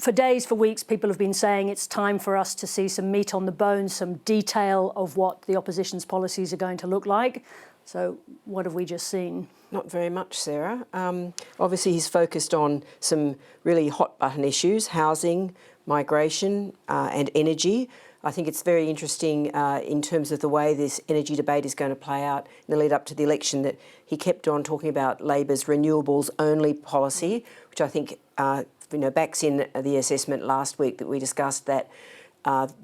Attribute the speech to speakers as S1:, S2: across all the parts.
S1: For days, for weeks, people have been saying it's time for us to see some meat on the bone, some detail of what the opposition's policies are going to look like. So what have we just seen?
S2: Not very much, Sarah. Obviously, he's focused on some really hot-button issues: housing, migration and energy. I think it's very interesting in terms of the way this energy debate is going to play out in the lead up to the election, that he kept on talking about Labor's renewables-only policy, which I think backs in the assessment last week that we discussed, that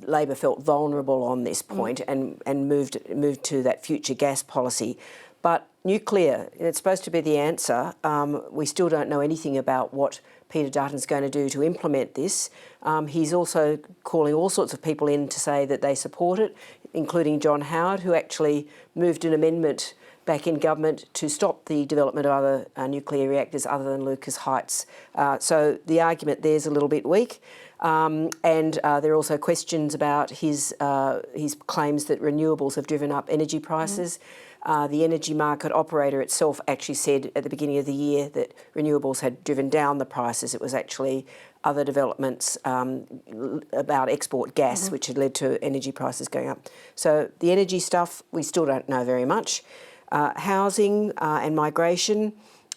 S2: Labor felt vulnerable on this point and moved to that future gas policy. But nuclear, it's supposed to be the answer. We still don't know anything about what Peter Dutton's going to do to implement this. He's also calling all sorts of people in to say that they support it, including John Howard, who actually moved an amendment back in government to stop the development of other nuclear reactors other than Lucas Heights. So the argument there's a little bit weak. And there are also questions about his claims that renewables have driven up energy prices. The energy market operator itself actually said at the beginning of the year that renewables had driven down the prices. It was actually other developments about export gas which had led to energy prices going up. So the energy stuff, we still don't know very much. Housing and migration.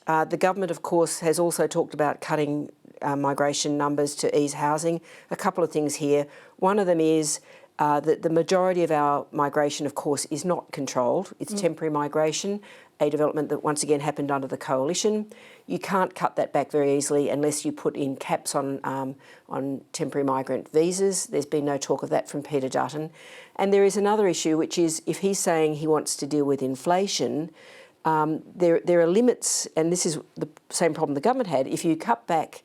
S2: The government, of course, has also talked about cutting migration numbers to ease housing. A couple of things here. One of them is that the majority of our migration, of course, is not controlled. It's temporary migration, a development that once again happened under the coalition. You can't cut that back very easily unless you put in caps on temporary migrant visas. There's been no talk of that from Peter Dutton. And there is another issue, which is if he's saying he wants to deal with inflation, there are limits, and this is the same problem the government had. If you cut back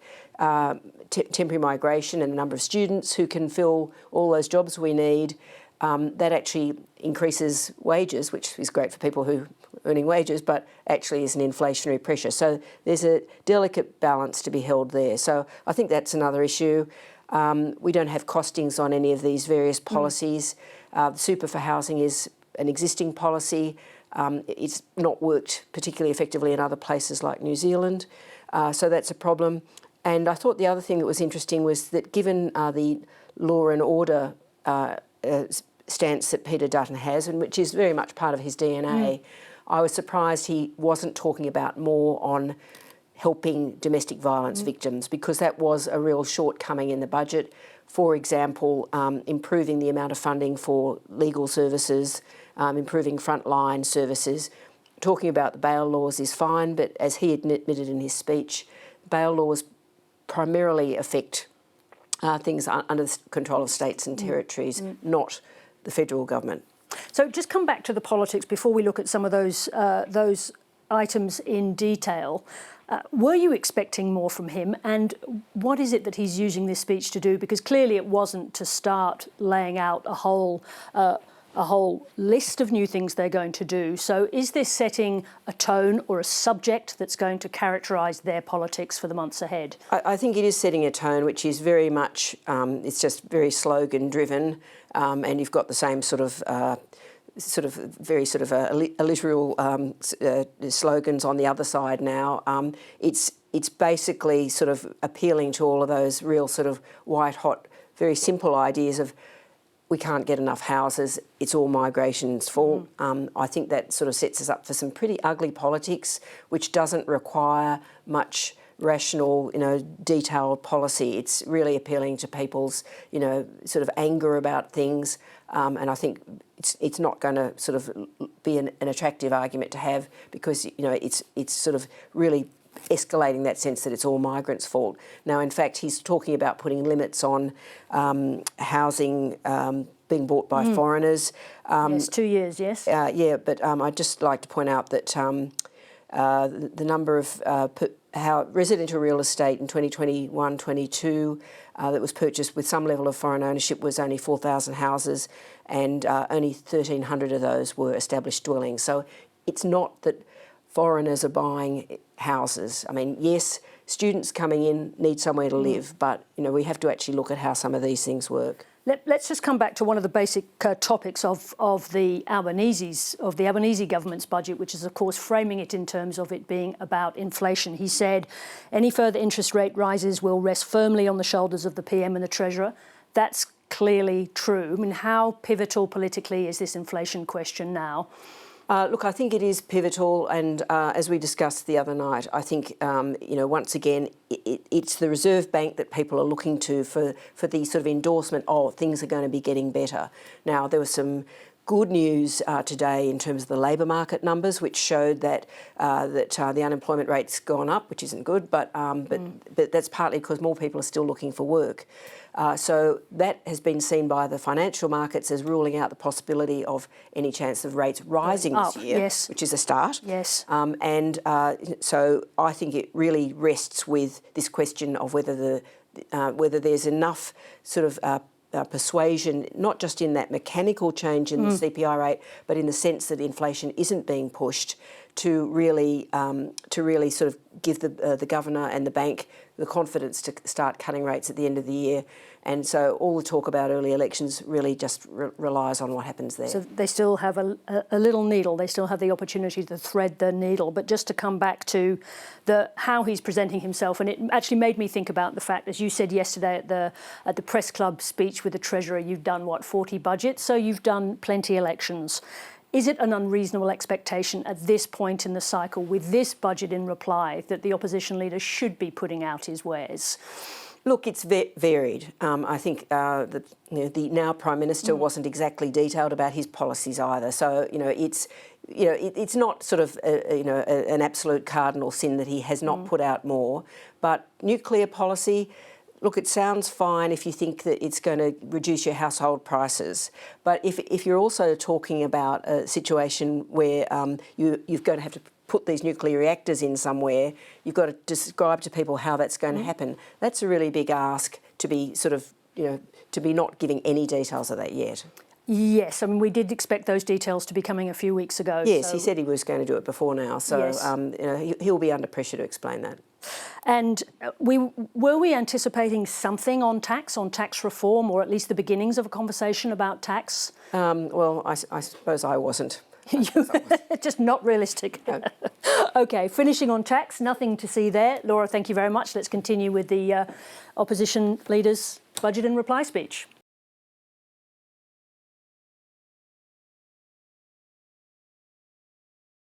S2: temporary migration and the number of students who can fill all those jobs we need, that actually increases wages, which is great for people who are earning wages, but actually is an inflationary pressure. So there's a delicate balance to be held there. So I think that's another issue. We don't have costings on any of these various policies. The super for housing is an existing policy. It's not worked particularly effectively in other places like New Zealand. So that's a problem. And I thought the other thing that was interesting was that given the law and order stance that Peter Dutton has, and which is very much part of his DNA, I was surprised he wasn't talking about more on helping domestic violence victims, because that was a real shortcoming in the budget. For example, improving the amount of funding for legal services, improving frontline services. Talking about the bail laws is fine, but as he admitted in his speech, bail laws primarily affect things under the control of states and territories, not the federal government.
S1: So just come back to the politics before we look at some of those items in detail. Were you expecting more from him, and what is it that he's using this speech to do? Because clearly it wasn't to start laying out a whole list of new things they're going to do. So is this setting a tone or a subject that's going to characterise their politics for the months ahead?
S2: I think it is setting a tone which is very much, it's just very slogan driven, and you've got the same sort of very literal slogans on the other side now. It's basically sort of appealing to all of those real sort of white hot, very simple ideas of we can't get enough houses, it's all migration's fault. I think that sort of sets us up for some pretty ugly politics, which doesn't require much rational, detailed policy. It's really appealing to people's, sort of anger about things. And I think it's not going to sort of be an attractive argument to have, because, it's sort of really escalating that sense that it's all migrants' fault. Now, in fact, he's talking about putting limits on housing being bought by foreigners.
S1: Yes, 2 years, yes.
S2: Yeah, but I'd just like to point out that the number of residential real estate in 2021-22 that was purchased with some level of foreign ownership was only 4,000 houses, and only 1,300 of those were established dwellings. So it's not that foreigners are buying houses. I mean, yes, students coming in need somewhere to live, but we have to actually look at how some of these things work.
S1: Let's just come back to one of the basic topics of the Albanese government's budget, which is, of course, framing it in terms of it being about inflation. He said any further interest rate rises will rest firmly on the shoulders of the PM and the Treasurer. That's clearly true. I mean, how pivotal politically is this inflation question now?
S2: Look, I think it is pivotal, and as we discussed the other night, I think, once again, it's the Reserve Bank that people are looking to for the sort of endorsement of things are going to be getting better. Now, there was some good news today in terms of the labour market numbers, which showed that the unemployment rate's gone up, which isn't good, but that's partly because more people are still looking for work. So that has been seen by the financial markets as ruling out the possibility of any chance of rates rising this year,
S1: yes.
S2: which is a start.
S1: Yes.
S2: So I think it really rests with this question of whether there's enough sort of persuasion, not just in that mechanical change in the CPI rate, but in the sense that inflation isn't being pushed to really sort of give the governor and the bank the confidence to start cutting rates at the end of the year. And so all the talk about early elections really just relies on what happens there.
S1: So they still have a little needle. They still have the opportunity to thread the needle. But just to come back to how he's presenting himself, and it actually made me think about the fact, as you said yesterday at the press club speech with the Treasurer, you've done, 40 budgets? So you've done plenty elections. Is it an unreasonable expectation at this point in the cycle, with this budget in reply, that the opposition leader should be putting out his wares?
S2: Look, it's varied. I think the now Prime Minister wasn't exactly detailed about his policies either. So it's not sort of an absolute cardinal sin that he has not put out more. But nuclear policy. Look, it sounds fine if you think that it's going to reduce your household prices, but if you're also talking about a situation where you've got to have to put these nuclear reactors in somewhere, you've got to describe to people how that's going to happen. That's a really big ask to be sort of, to be not giving any details of that yet.
S1: Yes, I mean, we did expect those details to be coming a few weeks ago.
S2: Yes,
S1: so.
S2: He said he was going to do it before now, so
S1: yes.
S2: He'll be under pressure to explain that.
S1: And were we anticipating something on tax reform, or at least the beginnings of a conversation about tax?
S2: Well, I suppose I wasn't.
S1: Just not realistic.
S2: No.
S1: OK, finishing on tax, nothing to see there. Laura, thank you very much. Let's continue with the opposition leader's budget and reply speech.